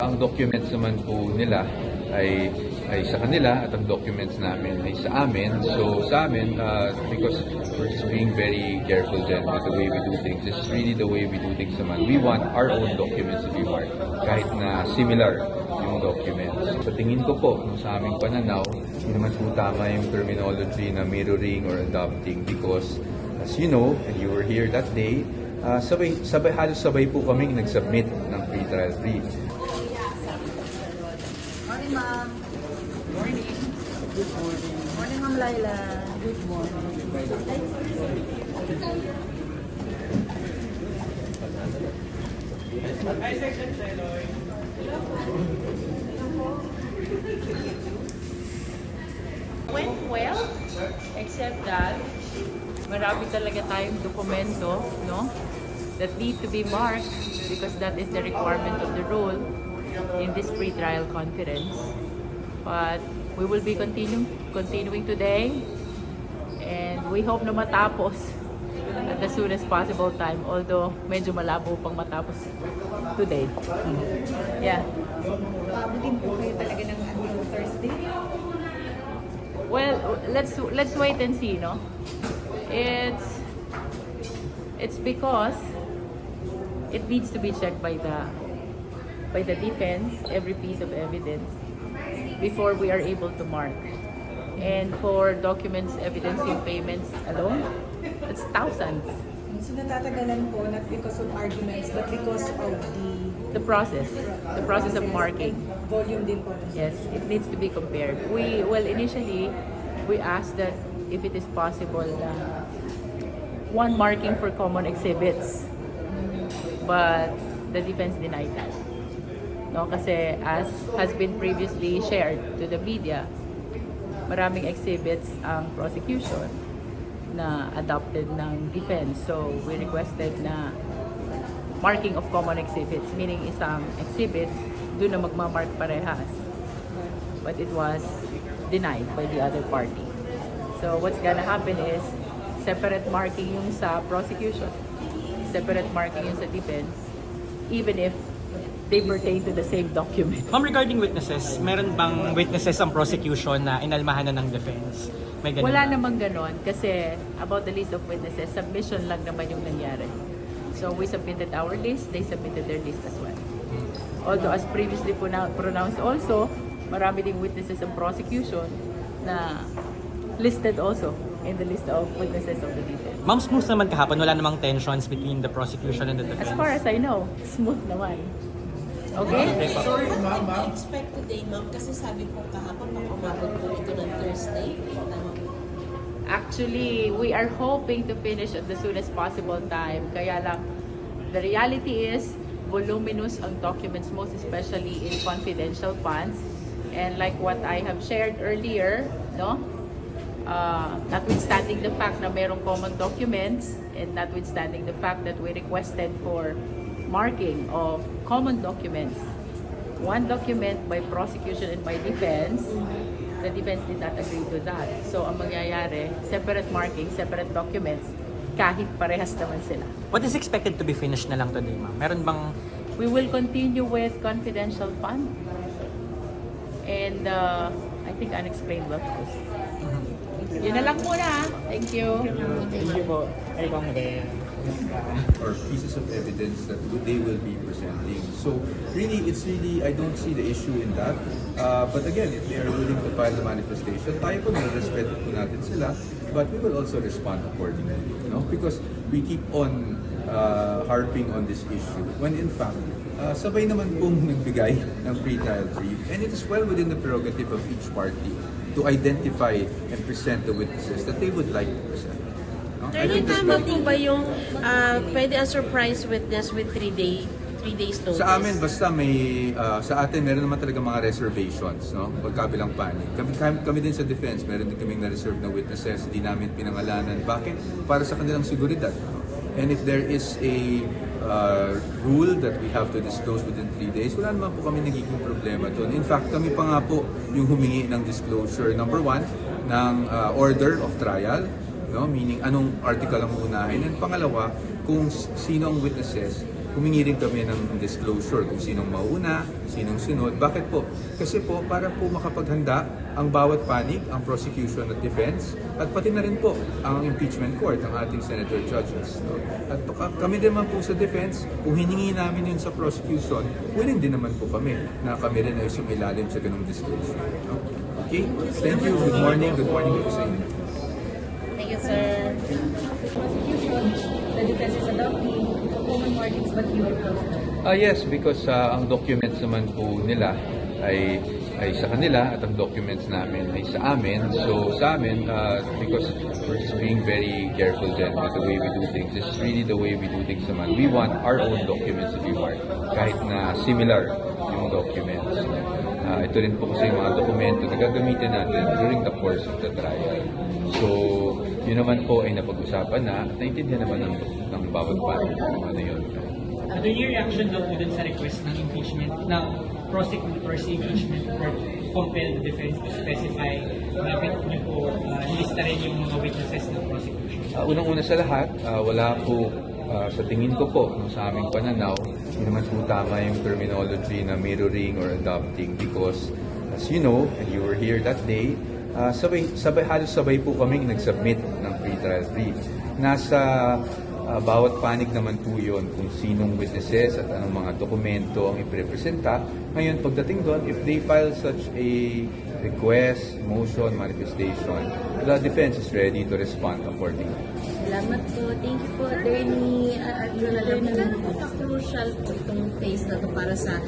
Ang documents naman po nila ay sa kanila at ang documents namin ay sa amin. So sa amin, because we're just being very careful then with the way we do things. This is really the way we do things naman. We want our own documents to be marked kahit na similar yung documents. Sa tingin ko po, sa aming pananaw, hindi naman po tama yung terminology na mirroring or adopting because as you know, and you were here that day, halos sabay po kaming nag-submit ng pre-trial brief. Morning, ma'am. Morning. Good morning. Morning, ma'am Laila. Good morning. Went well, except that marami talaga tayong dokumento, no, that need to be marked because that is the requirement of the rule in this pre-trial conference. But we will be continuing today, and we hope na matapos at the soonest possible time, although medyo malabo pang matapos today. Yeah. Pabutin po kayo talaga ng until Thursday. Well, let's wait and see, no? It's because it needs to be checked by the defense, every piece of evidence, before we are able to mark. And for documents evidencing payments alone, it's thousands. So natatagalan po, not because of arguments, but because of The process of marking. volume din po. Yes, it needs to be compared. Initially, we asked that if it is possible, one marking for common exhibits. But the defense denied that. No, kasi as has been previously shared to the media, maraming exhibits ang prosecution na adopted ng defense. So, we requested na marking of common exhibits, meaning isang exhibit, doon na magmamark parehas. But it was denied by the other party. So what's gonna happen is, separate marking yung sa prosecution, separate marking yung sa defense, even if they pertain to the same document. Ma'am, regarding witnesses, meron bang witnesses ang prosecution na inalmahan na ng defense? May ganun Wala ba? namang ganon kasi about the list of witnesses, submission lang naman yung nangyari. So we submitted our list, they submitted their list as well. Although as previously pronounced also, marami ding witnesses ng prosecution na listed also in the list of witnesses of the defense. Ma'am, smooth naman kahapon, wala namang tensions between the prosecution and the defense. As far as I know, smooth naman. Okay? Sorry, ma'am. Expect today, ma'am, kasi sabi po kahapon baka umabot po ito ng Thursday. Actually, we are hoping to finish at the soonest possible time. Kaya lang, the reality is, voluminous ang documents, most especially in confidential funds. And like what I have shared earlier, no? Notwithstanding the fact na mayroong common documents, and notwithstanding the fact that we requested for marking of common documents, one document by prosecution and by defense, the defense did not agree to that. So, ang mangyayari, separate marking, separate documents, kahit parehas naman sila. What is expected to be finished na lang today, ma'am? Meron bang... We will continue with confidential fund and I think unexplained wealth. Yun na lang muna. Thank you. Thank you po. Ay, bang Or pieces of evidence that they will be presenting. So it's really, I don't see the issue in that. But again, if they are willing to file the manifestation, tayo po nare-respeto po natin sila, but we will also respond accordingly. No? Because we keep on harping on this issue, when in fact, sabay naman pong nagbigay ng pre-trial brief, and it is well within the prerogative of each party to identify and present the witnesses that they would like to present. No? I Attorney, think that's tama very po ba yung pwede ang surprise witness with 3 days notice? Sa amin, basta may, sa atin, meron naman talaga mga reservations, no? Pagkabilang panig. Kami din sa defense, meron din kaming na-reserve na witnesses, hindi namin pinangalanan. Bakit? Para sa kanilang seguridad. No? And if there is a rule that we have to disclose within 3 days, wala naman po kami nagiging problema doon. In fact, kami pa nga po yung humingi ng disclosure, number 1, ng order of trial, no? Meaning anong article ang uunahin, and pangalawa, kung sino ang witnesses humingi rin kami ng disclosure kung sinong mauna, sinong sunod. Bakit po? Kasi po, para po makapaghanda ang bawat panig, ang prosecution at defense, at pati na rin po ang impeachment court, ang ating senator judges. No? At kami din naman po sa defense, kung hiningi namin yun sa prosecution, willing din naman po kami na kami rin ay sumilalim sa ganung disclosure. No? Okay? Thank you. Good morning. Good morning po sa inyo. Thank you, sir. Prosecution, the defense is adopting common markings but you are close. Yes, because ang documents naman po nila ay sa kanila at ang documents namin ay sa amin. So sa amin, because we're just being very careful then with the way we do things. This is really the way we do things naman. We want our own documents to be marked kahit na similar yung documents. Ito rin po kasi yung mga dokumento na gagamitin natin during the course of the trial. So, yun naman po ay napag-usapan na at naintindihan naman ng bawat party kung ano yun. Ano yung reaction daw po dun sa request ng impeachment, ng prosecutor's impeachment court compel the defense to specify bakit niyo po nilista rin yung mga witnesses ng prosecution? Unang-una sa lahat, wala po sa tingin ko po, sa aming pananaw, hindi naman po tama yung terminology na mirroring or adopting because as you know, and you were here that day, halos sabay po kaming nag-submit ng pre-trial brief. Nasa bawat panig naman po yun kung sinong witnesses at anong mga dokumento ang iprepresenta. Ngayon, pagdating doon, if they file such a request, motion, manifestation, the defense is ready to respond accordingly. Salamat po. Thank you po, Attorney. Crucial po itong phase na to para sa,